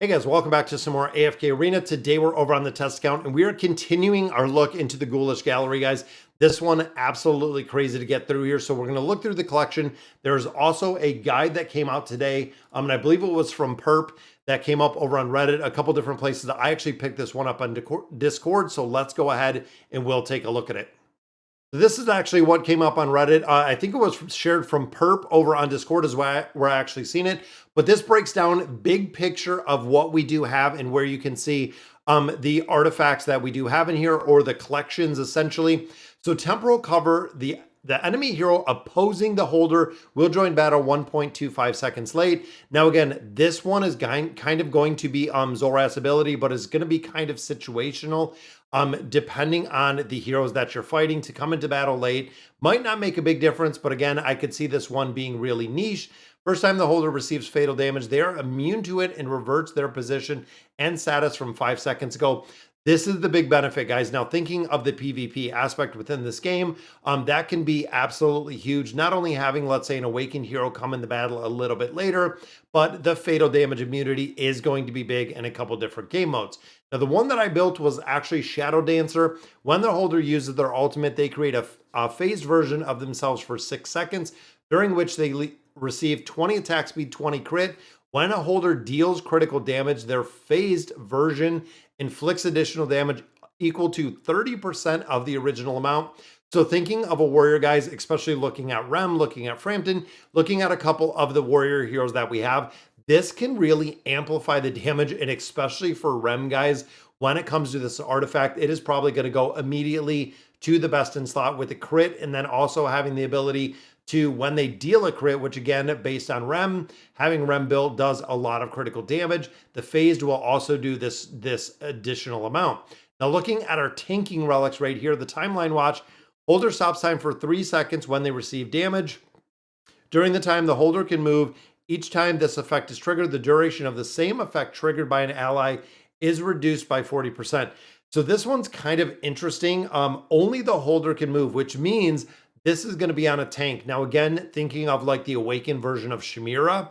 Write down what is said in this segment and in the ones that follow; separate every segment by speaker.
Speaker 1: Hey guys, welcome back to some more AFK Arena. Today we're over on the test account and we are continuing our look into the Ghoulish Gallery, guys. This one absolutely crazy to get through here. So we're going to look through the collection. There's also a guide that came out today, and I believe it was from Perp that came up over on Reddit, a couple different places. I actually picked this one up on Discord. So let's go ahead and we'll take a look at it. This is actually what came up on Reddit. I think it was shared from Perp over on Discord is where I actually seen it. But this breaks down big picture of what we do have and where you can see the artifacts that we do have in here, or the collections essentially. So temporal cover, the enemy hero opposing the holder will join battle 1.25 seconds late. Now again, this one is kind of going to be Zoras ability, but it's going to be kind of situational. Depending on the heroes that you're fighting, to come into battle late might not make a big difference, but again, I could see this one being really niche. First time the holder receives fatal damage, they are immune to it and reverts their position and status from 5 seconds ago. This is the big benefit, guys. Now, thinking of the PvP aspect within this game, that can be absolutely huge. Not only having, let's say, an awakened hero come in the battle a little bit later, but the fatal damage immunity is going to be big in a couple different game modes. Now, the one that I built was actually Shadow Dancer. When the holder uses their ultimate, they create a phased version of themselves for 6 seconds, during which they receive 20 attack speed, 20 crit. When a holder deals critical damage, their phased version inflicts additional damage equal to 30% of the original amount. So thinking of a warrior, guys, especially looking at Rem, looking at Frampton, looking at a couple of the warrior heroes that we have, this can really amplify the damage, and especially for Rem, guys, when it comes to this artifact, it is probably going to go immediately to the best in slot with a crit, and then also having the ability to, when they deal a crit, which again, based on Rem, having Rem built does a lot of critical damage. The phased will also do this additional amount. Now, looking at our tanking relics right here, the timeline watch, holder stops time for 3 seconds when they receive damage. During the time, the holder can move. Each time this effect is triggered, the duration of the same effect triggered by an ally is reduced by 40%. So this one's kind of interesting. Only the holder can move, which means this is going to be on a tank. Now, again, thinking of like the awakened version of Shamira,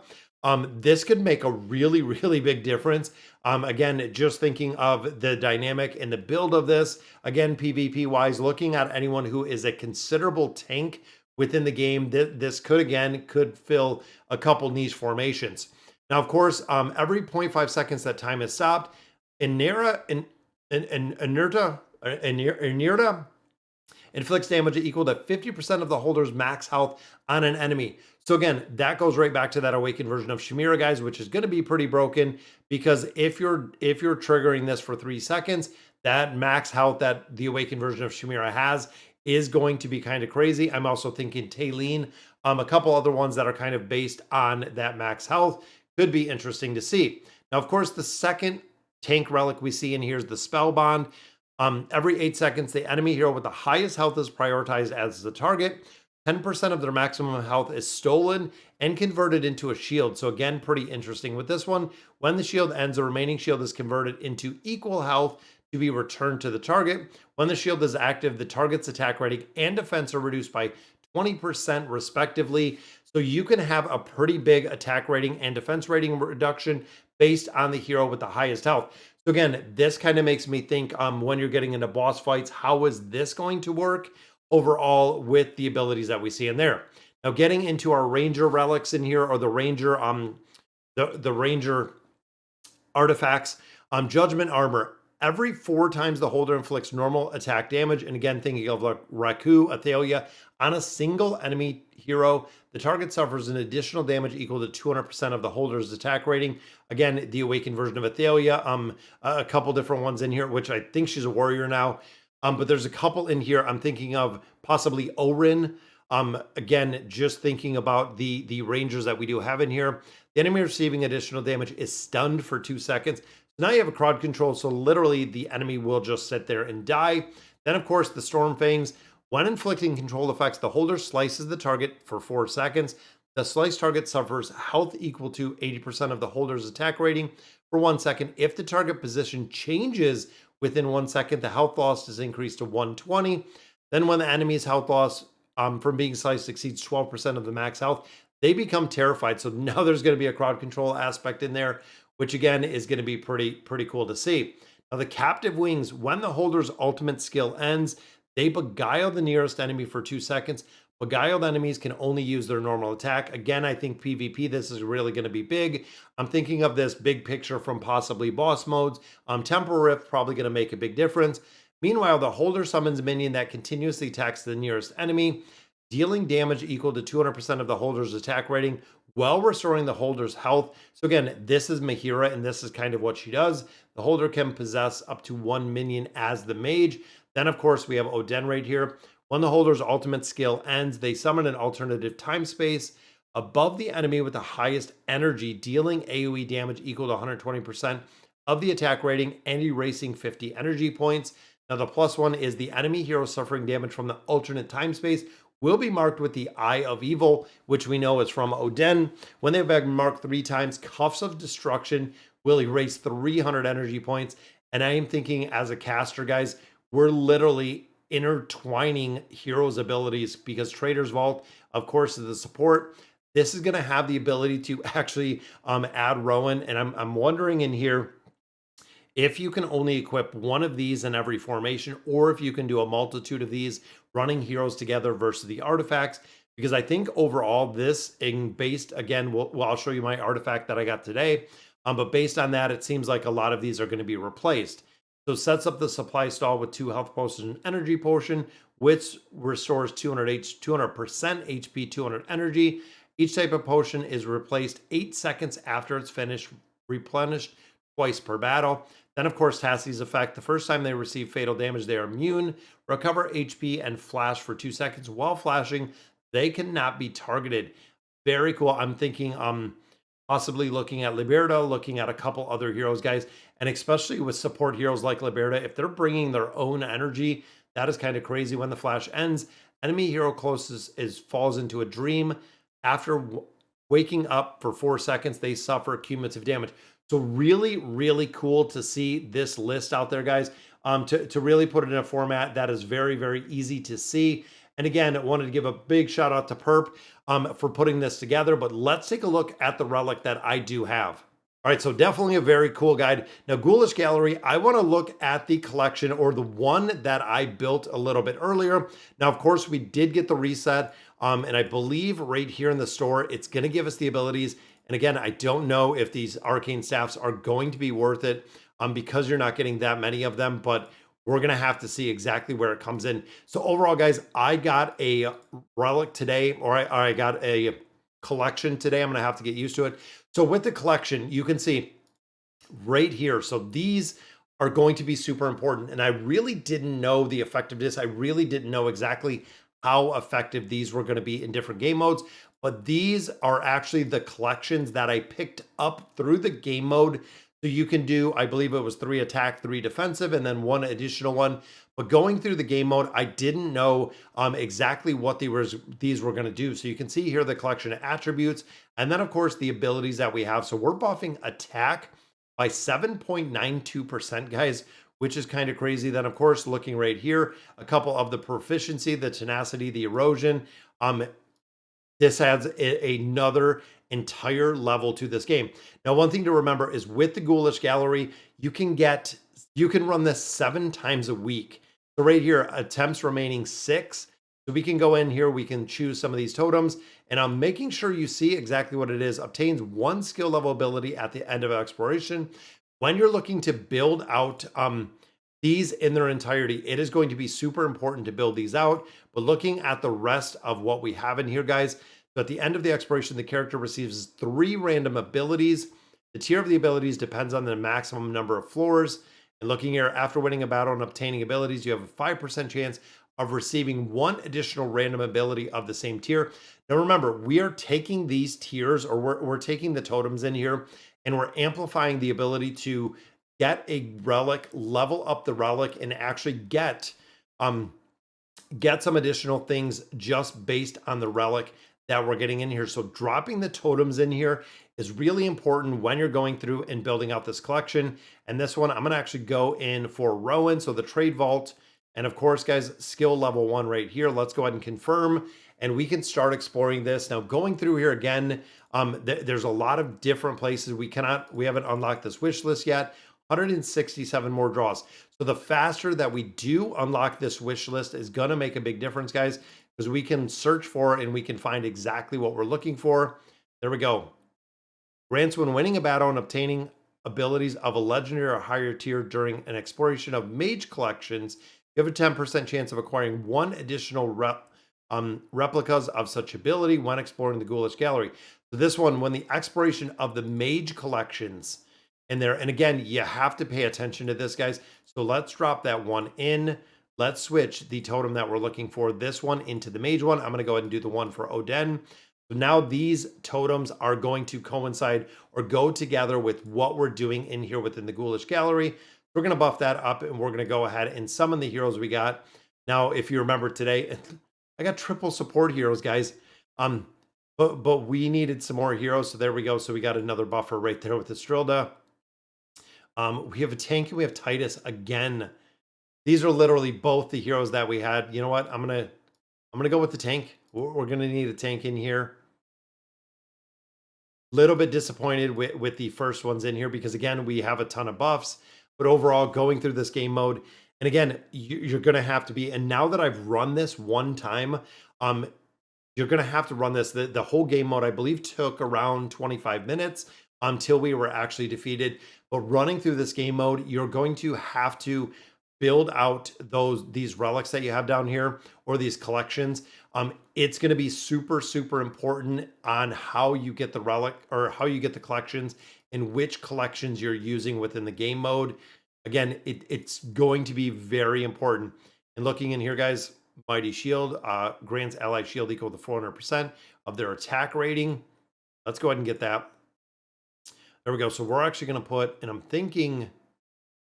Speaker 1: this could make a really, really big difference. Again, just thinking of the dynamic and the build of this, again, PvP wise, looking at anyone who is a considerable tank within the game, this could fill a couple niche formations. Now, of course, every 0.5 seconds that time is stopped, Inerta inflicts damage equal to 50% of the holder's max health on an enemy. So again, that goes right back to that awakened version of Shamira, guys, which is going to be pretty broken, because if you're triggering this for 3 seconds, that max health that the awakened version of Shamira has is going to be kind of crazy. I'm also thinking Taylene, a couple other ones that are kind of based on that max health could be interesting to see. Now, of course, the second tank relic we see in here is the Spell Bond. Every 8 seconds, the enemy hero with the highest health is prioritized as the target. 10% of their maximum health is stolen and converted into a shield. So again, pretty interesting with this one. When the shield ends, the remaining shield is converted into equal health to be returned to the target. When the shield is active, the target's attack rating and defense are reduced by 20% respectively. So you can have a pretty big attack rating and defense rating reduction based on the hero with the highest health. So again, this kind of makes me think when you're getting into boss fights, how is this going to work overall with the abilities that we see in there? Now, getting into our ranger relics in here, or the ranger the ranger artifacts, judgment armor. Every 4 times the holder inflicts normal attack damage, and again, thinking of like Raku, Athalia, on a single enemy hero, the target suffers an additional damage equal to 200% of the holder's attack rating. Again, the awakened version of Athalia, a couple different ones in here, which I think she's a warrior now. But there's a couple in here. I'm thinking of possibly Orin. Again, just thinking about the rangers that we do have in here. The enemy receiving additional damage is stunned for 2 seconds. So now you have a crowd control, so literally the enemy will just sit there and die. Then, of course, the Storm Fangs. When inflicting control effects, the holder slices the target for 4 seconds. The sliced target suffers health equal to 80% of the holder's attack rating for 1 second. If the target position changes within 1 second, the health loss is increased to 120. Then when the enemy's health loss from being sliced exceeds 12% of the max health, they become terrified. So now there's going to be a crowd control aspect in there, which again is going to be pretty cool to see. Now the captive wings, when the holder's ultimate skill ends, they beguile the nearest enemy for 2 seconds. Beguiled enemies can only use their normal attack. Again, I think PvP, this is really going to be big. I'm thinking of this big picture from possibly boss modes. Temporal Rift probably going to make a big difference. Meanwhile, the holder summons a minion that continuously attacks the nearest enemy, dealing damage equal to 200% of the holder's attack rating while restoring the holder's health. So again, this is Mahira, and this is kind of what she does. The holder can possess up to 1 minion as the mage. Then, of course, we have Oden right here. When the holder's ultimate skill ends, they summon an alternative time space above the enemy with the highest energy, dealing AoE damage equal to 120% of the attack rating and erasing 50 energy points. Now, the plus one is the enemy hero suffering damage from the alternate time space will be marked with the Eye of Evil, which we know is from Oden. When they've been marked 3 times, Cuffs of Destruction will erase 300 energy points. And I am thinking, as a caster, guys, we're literally intertwining heroes' abilities, because Trader's Vault, of course, is the support. This is going to have the ability to actually add Rowan. And I'm wondering in here if you can only equip one of these in every formation, or if you can do a multitude of these running heroes together versus the artifacts. Because I think overall this, based, again, I'll show you my artifact that I got today. But based on that, it seems like a lot of these are going to be replaced. So sets up the supply stall with 2 health potions and energy potion, which restores 200% HP, 200 energy. Each type of potion is replaced 8 seconds after it's finished, replenished twice per battle. Then, of course, Tassie's effect. The first time they receive fatal damage, they are immune, recover HP, and flash for 2 seconds. While flashing, they cannot be targeted. Very cool. I'm thinking possibly looking at Liberta, looking at a couple other heroes, guys. And especially with support heroes like Liberta, if they're bringing their own energy, that is kind of crazy. When the flash ends, enemy hero closest falls into a dream. After waking up for 4 seconds, they suffer cumulative damage. So really, really cool to see this list out there, guys, to really put it in a format that is very, very easy to see. And again, I wanted to give a big shout out to Perp for putting this together, but let's take a look at the relic that I do have. All right, so definitely a very cool guide. Now, Ghoulish Gallery, I want to look at the collection, or the one that I built a little bit earlier. Now, of course, we did get the reset, and I believe right here in the store, it's going to give us the abilities. And again, I don't know if these arcane staffs are going to be worth it because you're not getting that many of them, but we're going to have to see exactly where it comes in. So overall, guys, I got a relic today, or I got a collection today. I'm going to have to get used to it. So with the collection, you can see right here. So these are going to be super important. And I really didn't know the effectiveness. I really didn't know exactly how effective these were going to be in different game modes. But these are actually the collections that I picked up through the game mode. So you can do, I believe it was 3 attack, 3 defensive, and then 1 additional one. But going through the game mode, I didn't know exactly what these were going to do. So you can see here the collection of attributes, and then of course the abilities that we have. So we're buffing attack by 7.92%, guys, which is kind of crazy. Then of course, looking right here, a couple of the proficiency, the tenacity, the erosion. This adds another entire level to this game. Now, one thing to remember is with the Ghoulish Gallery, you can run this 7 times a week. So right here, attempts remaining 6. So we can go in here, we can choose some of these totems, and I'm making sure you see exactly what it is. Obtains 1 skill level ability at the end of exploration. When you're looking to build out these in their entirety, it is going to be super important to build these out. But looking at the rest of what we have in here, guys, so at the end of the exploration, the character receives 3 random abilities. The tier of the abilities depends on the maximum number of floors. And looking here, after winning a battle and obtaining abilities, you have a 5% chance of receiving 1 additional random ability of the same tier. Now remember, we are taking these tiers, or we're taking the totems in here, and we're amplifying the ability to get a relic, level up the relic, and actually get some additional things just based on the relic that we're getting in here. So dropping the totems in here is really important when you're going through and building out this collection. And this one, I'm going to actually go in for Rowan. So the trade vault, And of course, guys, skill level 1 right here. Let's go ahead and confirm, and we can start exploring this. Now, going through here again, there's a lot of different places. We haven't unlocked this wish list yet. 167 more draws. So the faster that we do unlock this wish list is going to make a big difference, guys, because we can search for and we can find exactly what we're looking for. There we go. Grants when winning a battle and obtaining abilities of a legendary or higher tier during an exploration of mage collections, you have a 10% chance of acquiring one additional replicas of such ability when exploring the Ghoulish Gallery. So this one, when the exploration of the mage collections in there, and again, you have to pay attention to this, guys. So let's drop that one in. Let's switch the totem that we're looking for, this one, into the mage one. I'm going to go ahead and do the one for Oden. So now these totems are going to coincide or go together with what we're doing in here within the Ghoulish Gallery. We're going to buff that up, and we're going to go ahead and summon the heroes we got. Now, if you remember today, I got triple support heroes, guys. But we needed some more heroes, so there we go. So we got another buffer right there with the Strilda. We have a tank and we have Titus again. These are literally both the heroes that we had. You know what? I'm gonna go with the tank. We're gonna need a tank in here. Little bit disappointed with the first ones in here because again, we have a ton of buffs, but overall going through this game mode, and again, you're gonna have to be, and now that I've run this one time, you're gonna have to run this. The whole game mode, I believe, took around 25 minutes until we were actually defeated. But running through this game mode, you're going to have to build out these relics that you have down here or these collections. It's going to be super, super important on how you get the relic or how you get the collections and which collections you're using within the game mode. Again, it's going to be very important. And looking in here, guys, Mighty Shield grants ally shield equal to 400% of their attack rating. Let's go ahead and get that. There we go. So we're actually going to put, and I'm thinking,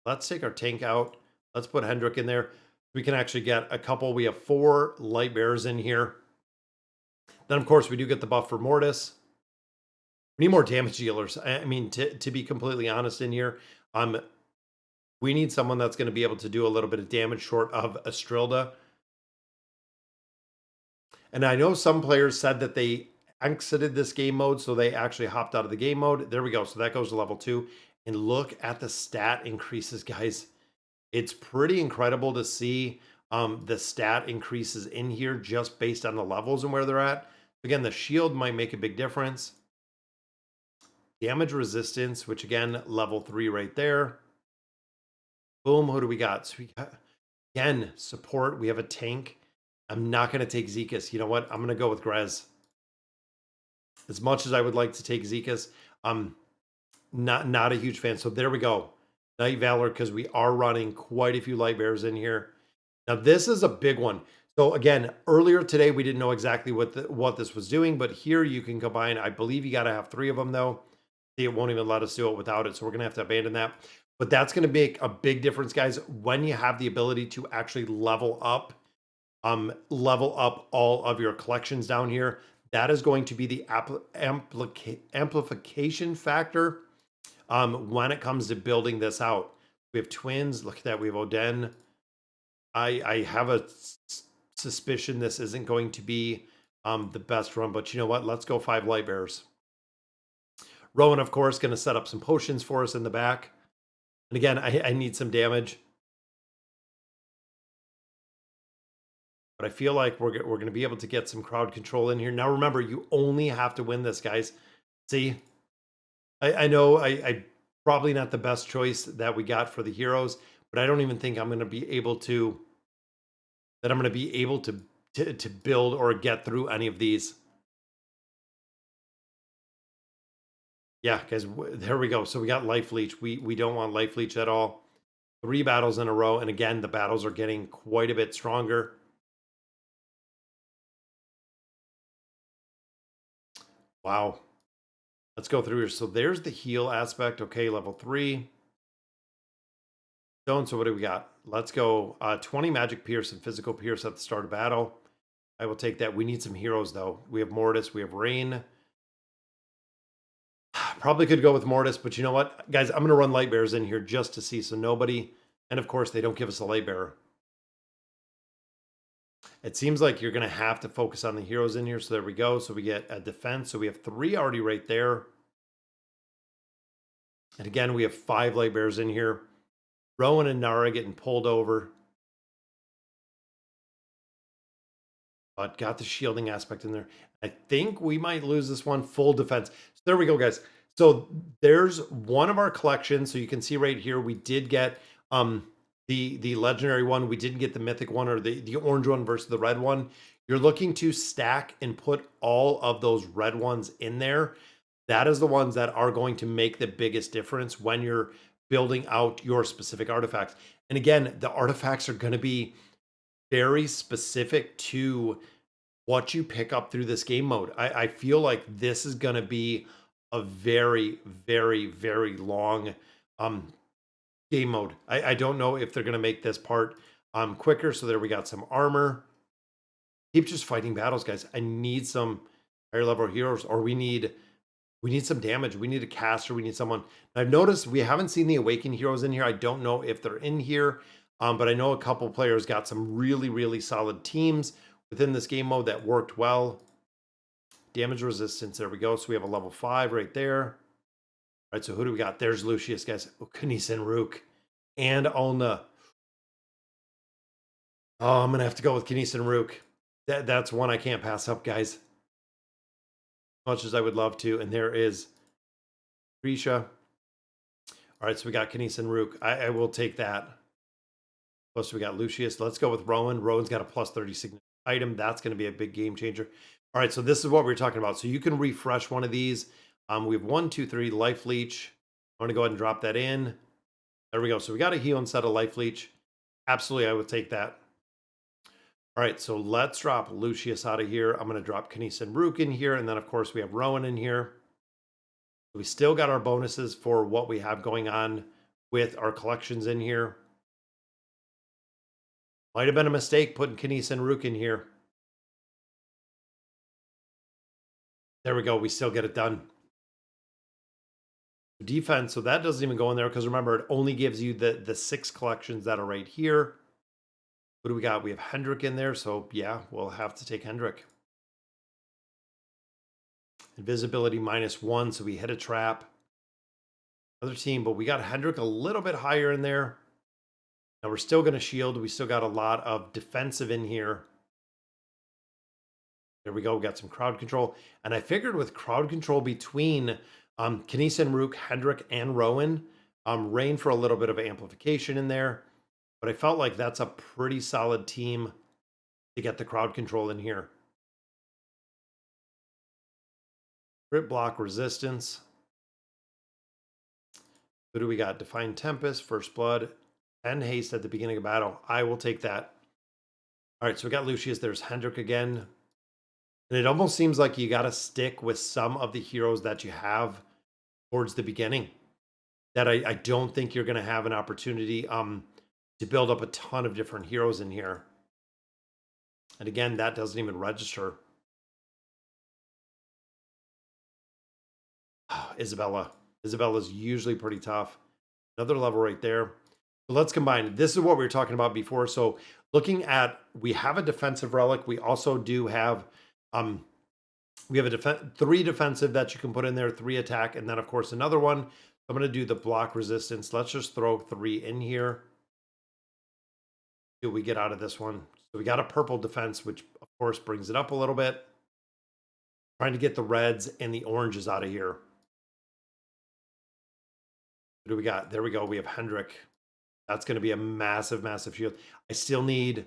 Speaker 1: let's take our tank out. Let's put Hendrik in there. We can actually get a couple. We have 4 light bearers in here. Then, of course, we do get the buff for Mortis. We need more damage dealers. I mean, to be completely honest in here, we need someone that's going to be able to do a little bit of damage short of Estrilda. And I know some players said that they exited this game mode, so they actually hopped out of the game mode. There we go. So that goes to level 2. And look at the stat increases, guys. It's pretty incredible to see the stat increases in here just based on the levels and where they're at. Again, the shield might make a big difference. Damage resistance, which again, level 3 right there. Boom, who do we got? So we got, again, support. We have a tank. I'm not going to take Zekas. You know what? I'm going to go with Grez. As much as I would like to take Zekas, I'm not a huge fan. So there we go. Night Valor, because we are running quite a few light bears in here. Now, this is a big one. So again, earlier today, we didn't know exactly what this was doing, but here you can combine, I believe you got to have 3 of them though. See, it won't even let us do it without it. So we're going to have to abandon that. But that's going to make a big difference, guys, when you have the ability to actually level up all of your collections down here. That is going to be the amplification factor when it comes to building this out. We have twins. Look at that. We have Oden. I have a suspicion this isn't going to be the best run, but you know what? Let's go 5 light bearers. Rowan, of course, going to set up some potions for us in the back. And again, I need some damage. But I feel like we're going to be able to get some crowd control in here. Now, remember, you only have to win this, guys. See? I know I probably not the best choice that we got for the heroes, but I don't even think I'm going to be able to to build or get through any of these. Yeah, guys, there we go. So we got Life Leech. We don't want Life Leech at all. 3 battles in a row. And again, the battles are getting quite a bit stronger. Wow. Let's go through here. So there's the heal aspect. Okay, level 3. Stone, so what do we got? Let's go 20 magic pierce and physical pierce at the start of battle. I will take that. We need some heroes, though. We have Mortis. We have Rain. Probably could go with Mortis, but you know what? Guys, I'm going to run light bearers in here just to see. So nobody, and of course, they don't give us a light bearer. It seems like you're going to have to focus on the heroes in here. So there we go. So we get a defense. So we have 3 already right there. And again, we have 5 light bears in here. Rowan and Nara getting pulled over. But got the shielding aspect in there. I think we might lose this one. Full defense. So there we go, guys. So there's one of our collections. So you can see right here, we did get the legendary one. We didn't get the mythic one or the orange one versus the red one. You're looking to stack and put all of those red ones in there. That is the ones that are going to make the biggest difference when you're building out your specific artifacts. And again, the artifacts are going to be very specific to what you pick up through this game mode. I feel like this is going to be a very, very, very long game mode. I don't know if they're going to make this part quicker. So there we got some armor. Keep just fighting battles, guys. I need some higher level heroes, or we need some damage. We need a caster. We need someone. I've noticed we haven't seen the awakened heroes in here. I don't know if they're in here, but I know a couple players got some really, really solid teams within this game mode that worked well. Damage resistance. There we go. So we have a level 5 right there. All right. So who do we got? There's Lucius, guys. Oh, Kanice and Rook and Ulna. Oh, I'm going to have to go with Kanice and Rook. That's one I can't pass up, guys. Much as I would love to. And there is Risha. All right, so we got Kanice and Rook. I will take that. Plus, we got Lucius. Let's go with Rowan. Rowan's got a plus 30 signature item. That's going to be a big game changer. All right, so this is what we're talking about. So you can refresh one of these. We have 1, 2, 3 life leech. I'm going to go ahead and drop that in. There we go. So we got a heal instead of life leech. Absolutely, I would take that. All right, so let's drop Lucius out of here. I'm going to drop Kanice and Rook in here. And then, of course, we have Rowan in here. We still got our bonuses for what we have going on with our collections in here. Might have been a mistake putting Kanice and Rook in here. There we go. We still get it done. Defense, so that doesn't even go in there because remember, it only gives you the 6 collections that are right here. What do we got? We have Hendrik in there, so yeah, we'll have to take Hendrik. Invisibility -1, so we hit a trap. Other team, but we got Hendrik a little bit higher in there. Now we're still going to shield. We still got a lot of defensive in here. There we go. We got some crowd control. And I figured with crowd control between Kanice and Rook, Hendrik, and Rowan, Rain for a little bit of amplification in there. But I felt like that's a pretty solid team to get the crowd control in here. Crit block resistance. Who do we got? Define Tempest, First Blood, and Haste at the beginning of battle. I will take that. All right, so we got Lucius. There's Hendrik again. And it almost seems like you got to stick with some of the heroes that you have towards the beginning. That I don't think you're going to have an opportunity to build up a ton of different heroes in here. And again, that doesn't even register. Isabella. Isabella's usually pretty tough. Another level right there. So let's combine. This is what we were talking about before. So looking at, we have a defensive relic. We also do have, we have a 3 defensive that you can put in there, 3 attack, and then of course another one. I'm going to do the block resistance. Let's just throw 3 in here. See what we get out of this one. So we got a purple defense, which of course brings it up a little bit. Trying to get the reds and the oranges out of here. What do we got? There we go. We have Hendrik. That's going to be a massive, massive shield. I still need...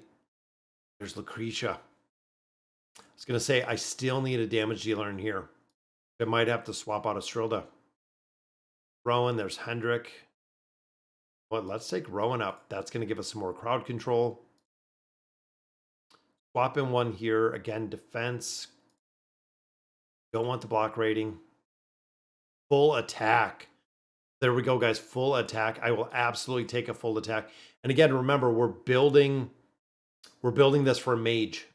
Speaker 1: There's Lucretia. I was going to say, I still need a damage dealer in here. I might have to swap out a Strilda. Rowan, there's Hendrik. But let's take Rowan up. That's going to give us some more crowd control. Swap in one here. Again, defense. Don't want the block rating. Full attack. There we go, guys. Full attack. I will absolutely take a full attack. And again, remember, we're building this for a mage.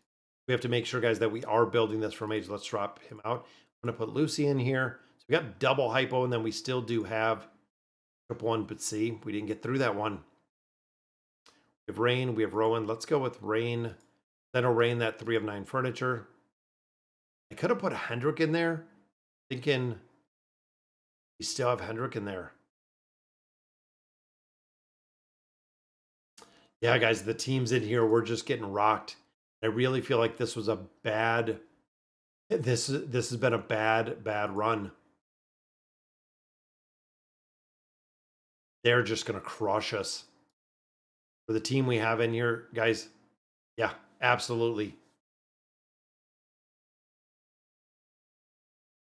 Speaker 1: We have to make sure, guys, that we are building this for a mage. Let's drop him out. I'm going to put Lucy in here. So we got double hypo, and then we still do have triple one, but see, we didn't get through that one. We have Rain. We have Rowan. Let's go with Rain. Then I'll rain that 3 of 9 furniture. I could have put Hendrik in there, thinking we still have Hendrik in there. Yeah, guys, the teams in here, we're just getting rocked. I really feel like this was a bad, this has been a bad run. They're just going to crush us. For the team we have in here, guys, yeah, absolutely.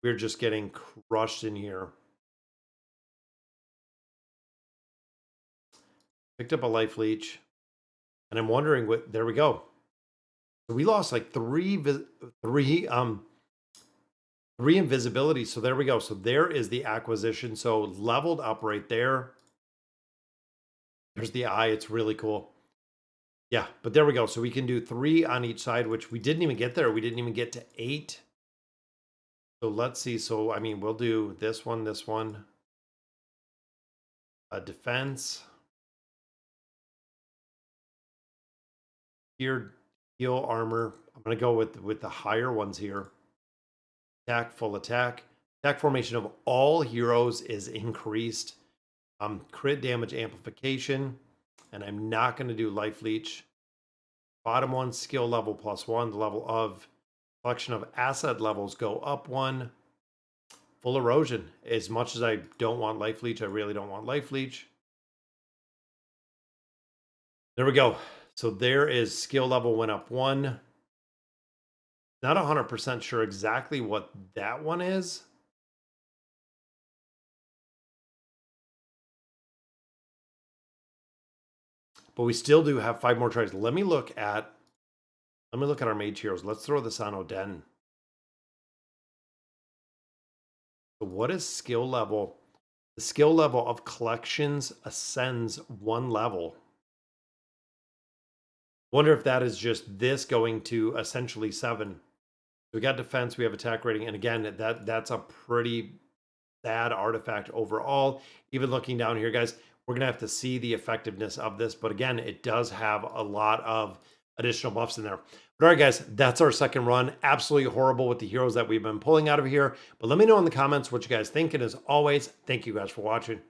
Speaker 1: We're just getting crushed in here. Picked up a life leech. And I'm wondering what, there we go. So we lost like three invisibility. So there we go. So there is the acquisition. So leveled up right there. There's the eye. It's really cool. Yeah, but there we go. So we can do 3 on each side, which we didn't even get there. We didn't even get to 8. So let's see. So, I mean, we'll do this one, defense. Here, heal armor. I'm going to go with the higher ones here. Attack, full attack. Attack formation of all heroes is increased. Crit damage amplification. And I'm not going to do life leech. Bottom one, skill level +1. The level of collection of asset levels go up 1. Full erosion. As much as I don't want life leech, I really don't want life leech. There we go. So there is skill level went up 1. Not 100% sure exactly what that one is. But we still do have 5 more tries. Let me look at our mage heroes. Let's throw this on Oden. So what is skill level? The skill level of collections ascends 1 level. Wonder if that is just this going to essentially 7. We got defense, we have attack rating, and again, that's a pretty bad artifact overall. Even looking down here, guys, we're gonna have to see the effectiveness of this, but again, it does have a lot of additional buffs in there. But all right, guys, that's our second run. Absolutely horrible with the heroes that we've been pulling out of here. But let me know in the comments what you guys think, and as always, thank you guys for watching.